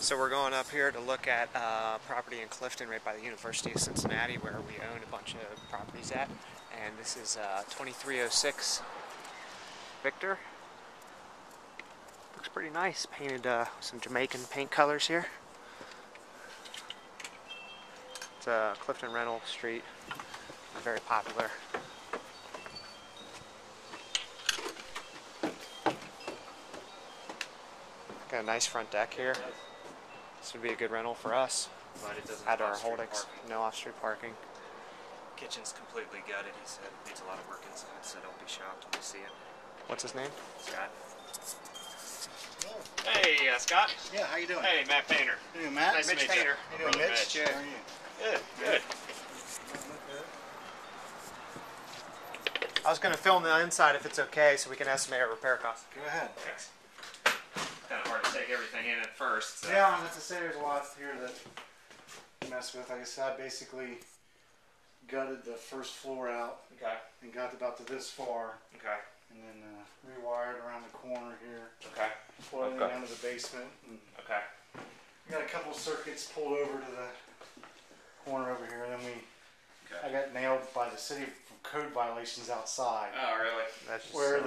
So we're going up here to look at property in Clifton right by the University of Cincinnati where we own a bunch of properties at. And this is 2306 Victor. Looks pretty nice. Painted some Jamaican paint colors here. It's Clifton Rental Street. Very popular. Got a nice front deck here. This would be a good rental for us. But it doesn't At have our off-street holdings. parking. No off-street parking. Kitchen's completely gutted, he said. Needs a lot of work inside, so don't be shocked when you see it. What's his name? Scott. Hey, Scott. Yeah, how you doing? Hey, Matt Painter. How you doing, Matt? Nice to Mitch meet Painter. you. How you doing, Mitch? Mitch. How are you? Good, good. I was going to film the inside if it's okay so we can estimate our repair costs. Go ahead. Thanks. Kind of hard to take everything in at first. So. Yeah, I have to say there's a lot here that I mess with. Like I said, I basically gutted the first floor out Okay. and got about to this far, Okay. and then rewired around the corner here, Okay. plugged Okay. it down to the basement, and Okay. we got a couple circuits pulled over to the corner over here, and then I got nailed by the city for code violations outside. Oh, really? That's just Where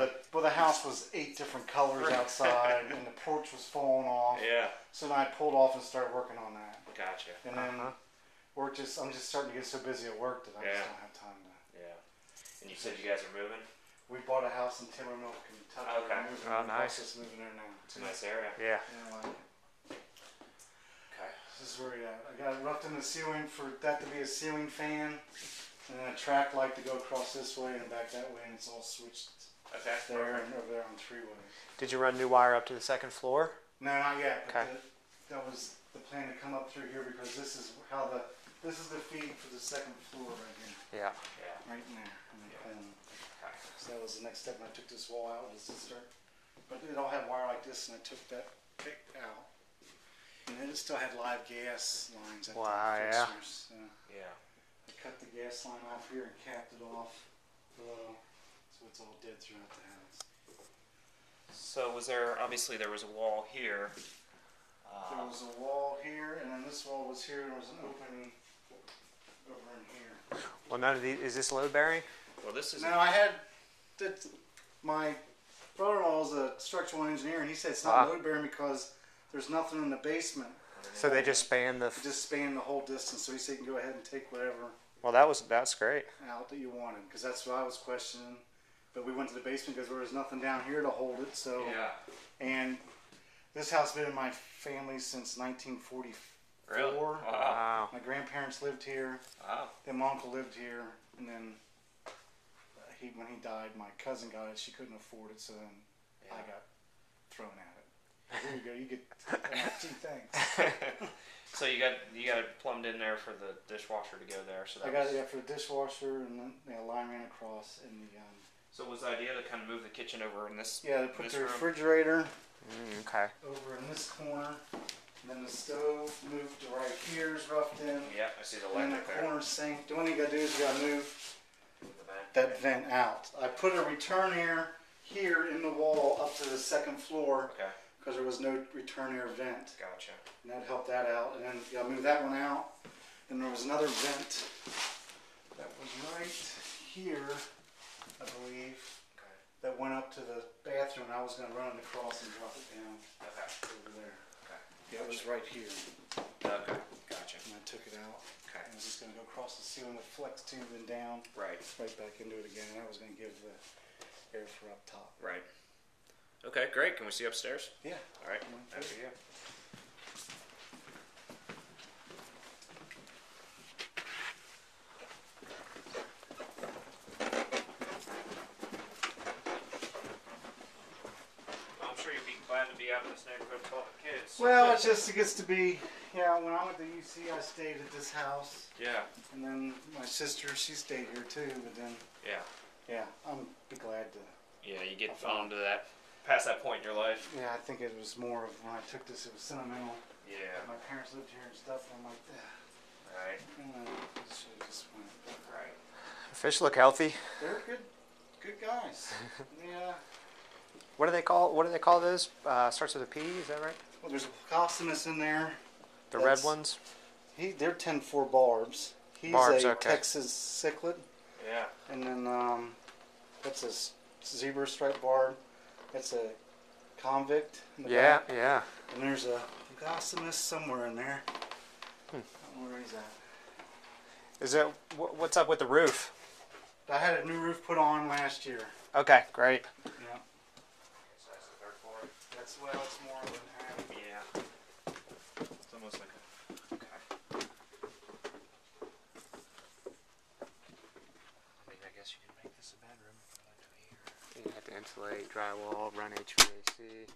the house was 8 different colors outside, and the porch was falling off. Yeah. So then I pulled off and started working on that. Gotcha. And then I'm just starting to get so busy at work that I just don't have time to. Yeah. And you said you guys are moving? We bought a house in Timbermill, Kentucky. Okay. We're moving, Oh, we're nice. just moving there now. It's a nice area. Yeah. Yeah, I like it. Okay. This is where we at. I got it roughed in the ceiling for that to be a ceiling fan, and then a track light to go across this way and back that way, and it's all switched Okay. there and over there on 3 ways. Did you run new wire up to the second floor? No, not yet. But Okay. that was the plan to come up through here because this is the feed for the second floor right here, Yeah. Yeah. right in there in the corner. Okay. So that was the next step when I took this wall out was to start, but it all had wire like this, and I took that picked out, and then it still had live gas lines at Wow, the yeah. fixtures. So Yeah. I cut the gas line off here and capped it off below, so it's all dead throughout the house. So obviously there was a wall here. There was a wall here, and then this wall was here. There was an opening over in here. Well, none of these. Is this load bearing? Well, this is. Now I had my brother-in-law is a structural engineer, and he said it's not Wow. load bearing because there's nothing in the basement. So they just span the. It just span the whole distance, so he said you can go ahead and take whatever Well, that's great. out that you wanted, because that's what I was questioning. But we went to the basement because there was nothing down here to hold it. So Yeah. and this house been in my family since 1944. Really? Wow. My grandparents lived here. Wow. Then my uncle lived here, and then when he died, my cousin got it. She couldn't afford it, so then I got thrown at it. Here you go. You get two things. So you got it plumbed in there for the dishwasher to go there. So that I got was, it for the dishwasher, and then the line ran across, and the So was the idea to kind of move the kitchen over in this? they put this the room? refrigerator Okay. over in this corner, and then the stove moved to right here is roughed in, Yeah, I see the and then electric the there. corner sink. The only thing you gotta do is you gotta move The vent. that vent out. I put a return air here in the wall up to the second floor Okay. because there was no return air vent, Gotcha. and that helped that out. And then you gotta move that one out. And there was another vent that was right here, I believe, Okay. that went up to the bathroom. I was gonna run it across and drop it down Okay. over there. Okay. Yeah, it was right here, Okay. Gotcha. and I took it out. Okay. I was just gonna go across the ceiling with flex tube and down, Right. right back into it again. And I was gonna give the air for up top. Right. Okay. Great. Can we see upstairs? Yeah. All right. Come on, After you. I'm sure you'd be glad to be out in this neighborhood with all the kids. Well, it gets to be, yeah, when I went to UC, I stayed at this house. Yeah. And then my sister, she stayed here too, but then, Yeah. yeah, I'm be glad to. Yeah. You get on to that, past that point in your life. Yeah, I think it was more of when I took this, it was sentimental. Yeah. My parents lived here and stuff, and I'm like, Right. this should've just went. Right. Fish look healthy. They're good guys. Yeah, What do they call those? Starts with a P. Is that right? Well, there's a Pocossinus in there. The red ones? They're 10-4 barbs. He's Barbs, a okay. Texas cichlid. Yeah. And then that's a zebra stripe barb. That's a convict in the back. Yeah. And there's a Pocossinus somewhere in there. I don't know where he's at. Is it, what's up with the roof? I had a new roof put on last year. Okay, great. Yeah. So that's the third floor. It's more of an attic. Yeah. It's almost like a. Okay. I mean, I guess you can make this a bedroom if you like to hear. You have to insulate, drywall, run HVAC.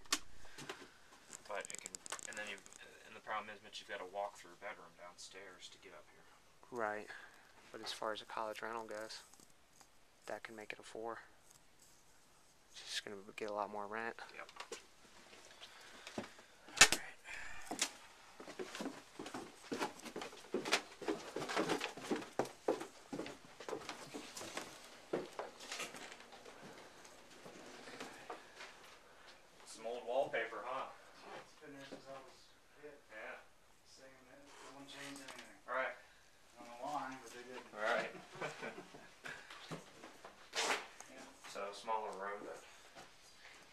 But it can, and then and the problem is, Mitch, you've got a walk-through bedroom downstairs to get up here. Right. But as far as a college rental goes, that can make it a 4. It's just going to get a lot more rent. Yep. Some old wallpaper, huh? It's been there since I was a kid. Yeah. Saying that they won't change anything. All right. I don't know why, but they didn't. All right. So smaller room that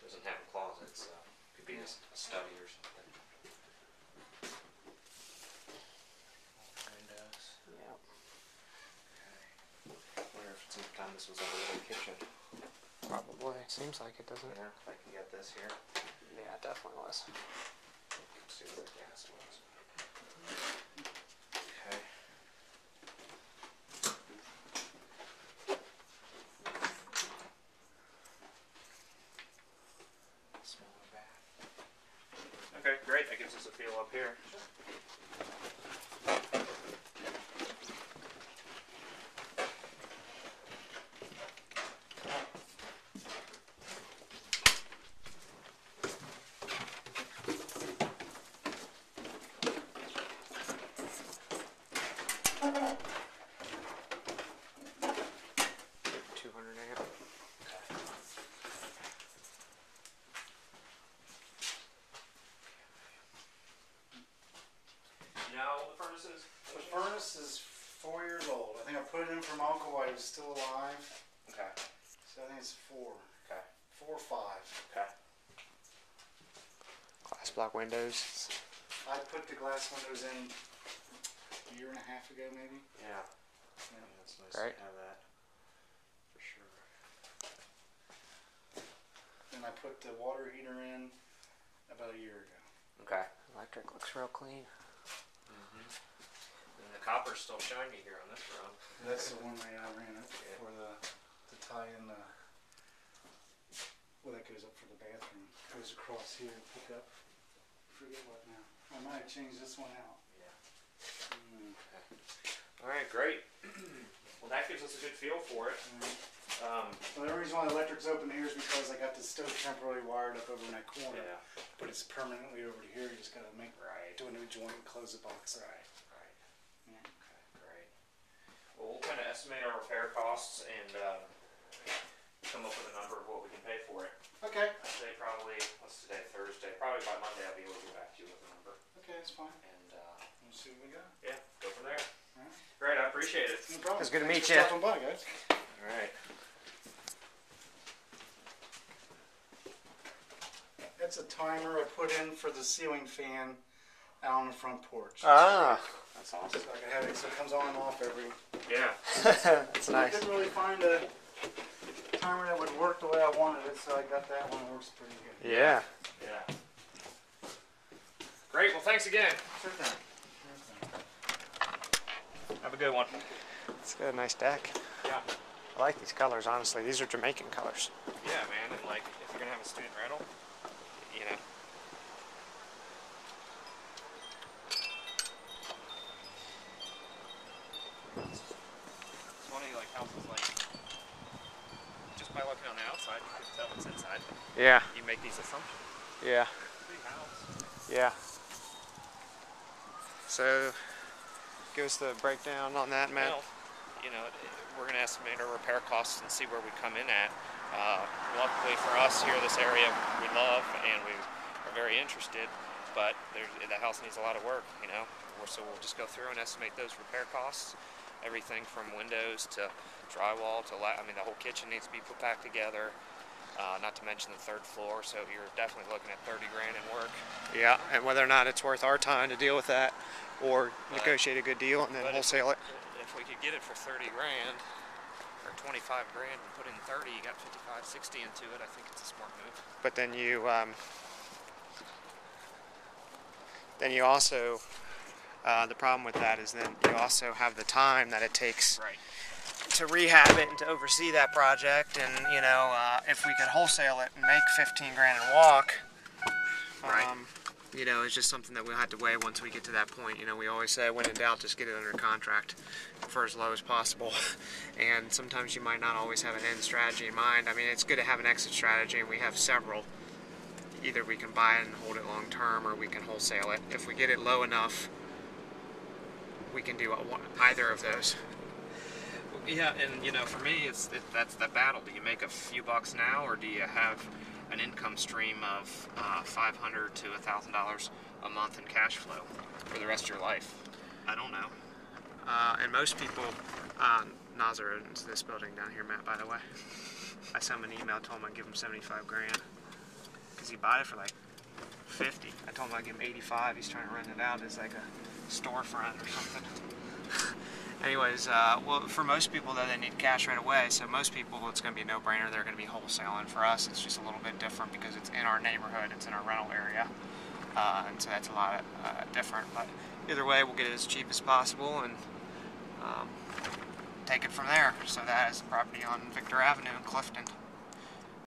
doesn't have a closet, so could be a study or something. Windows. Yep. Okay. Wonder if sometime this was a little kitchen. Probably. Seems like it, doesn't it? Yeah, if I can get this here. Yeah, it definitely was. Let's see where the gas was. Okay. Smaller bath. Okay, great. That gives us a feel up here. Now the furnaces. The furnace is 4 years old. I think I put it in for my uncle while he was still alive. Okay. So I think it's 4. Okay. 4 or 5. Okay. Glass block windows. I put the glass windows in a year and a half ago, maybe. Yeah. Yeah. That's nice Right. to have that. For sure. And I put the water heater in about a year ago. Okay. Electric looks real clean. And the copper's still shiny here on this room. That's the one I ran it for to tie in the. Well, that goes up for the bathroom. Goes across here and pick up. Forget what now. I might have changed this one out. Yeah. Okay. All right, great. Well, that gives us a good feel for it. Well, the reason why the electric's open here is because I got the stove temporarily wired up over in that corner. Yeah. But it's permanently over to here. You just got to do a new joint and close the box up. Right. Yeah. Okay, great. Well, we'll kind of estimate our repair costs and come up with a number of what we can pay for it. Okay. I'd say probably, what's today, Thursday? Probably by Monday I'll be able to get back to you with a number. Okay, that's fine. And We'll see what we got. yeah, go from there. All right. Great, I appreciate it. No problem. It's good to Thanks meet for you. stopping by, guys. All right. That's a timer I put in for the ceiling fan out on the front porch. Ah, That's awesome. So I can have it so it comes on and off every. Yeah. that's I nice. couldn't really find a timer that would work the way I wanted it, so I got that one. It works pretty good. Yeah. Yeah. Great, well thanks again. Sure thing. Have a good one. It's got a nice deck. Yeah. I like these colors, honestly. These are Jamaican colors. Yeah, man, and like, if you're gonna have a student rental, you know. It's funny, like, houses, like, just by looking on the outside, you can tell it's inside. Yeah. You make these assumptions. Yeah. Big house. Yeah. So, give us the breakdown on that, Matt. Well, you know, we're going to estimate our repair costs and see where we come in at. Luckily for us here, this area we love and we are very interested. but the house needs a lot of work, you know. So we'll just go through and estimate those repair costs, everything from windows to drywall to I mean, the whole kitchen needs to be put back together. Not to mention the third floor, so you're definitely looking at 30 grand in work. Yeah, and whether or not it's worth our time to deal with that, or negotiate a good deal and then wholesale it. If we could get it for 30 grand or 25 grand and put in 30, you got 55, 60 into it. I think it's a smart move. But then you also the problem with that is then you also have the time that it takes to rehab it and to oversee that project. And you know, if we could wholesale it and make 15 grand and walk, you know, it's just something that we'll have to weigh once we get to that point. You know, we always say, when in doubt, just get it under contract for as low as possible. And sometimes you might not always have an end strategy in mind. I mean, it's good to have an exit strategy, and we have several. Either we can buy it and hold it long term, or we can wholesale it. If we get it low enough, we can do either of those. Yeah, and you know, for me, that's the battle. Do you make a few bucks now, or do you have an income stream of $500 to $1,000 a month in cash flow for the rest of your life? I don't know. And most people, Nazar owns this building down here, Matt, by the way. I sent him an email, told him I'd give him 75 grand. Because he bought it for like 50. I told him I'd give him 85. He's trying to rent it out as like a storefront or something. Anyways, well, for most people, though, they need cash right away. So most people, it's going to be a no-brainer. They're going to be wholesaling. For us, it's just a little bit different because it's in our neighborhood. It's in our rental area. And so that's a lot different. But either way, we'll get it as cheap as possible and take it from there. So that is the property on Victor Avenue in Clifton.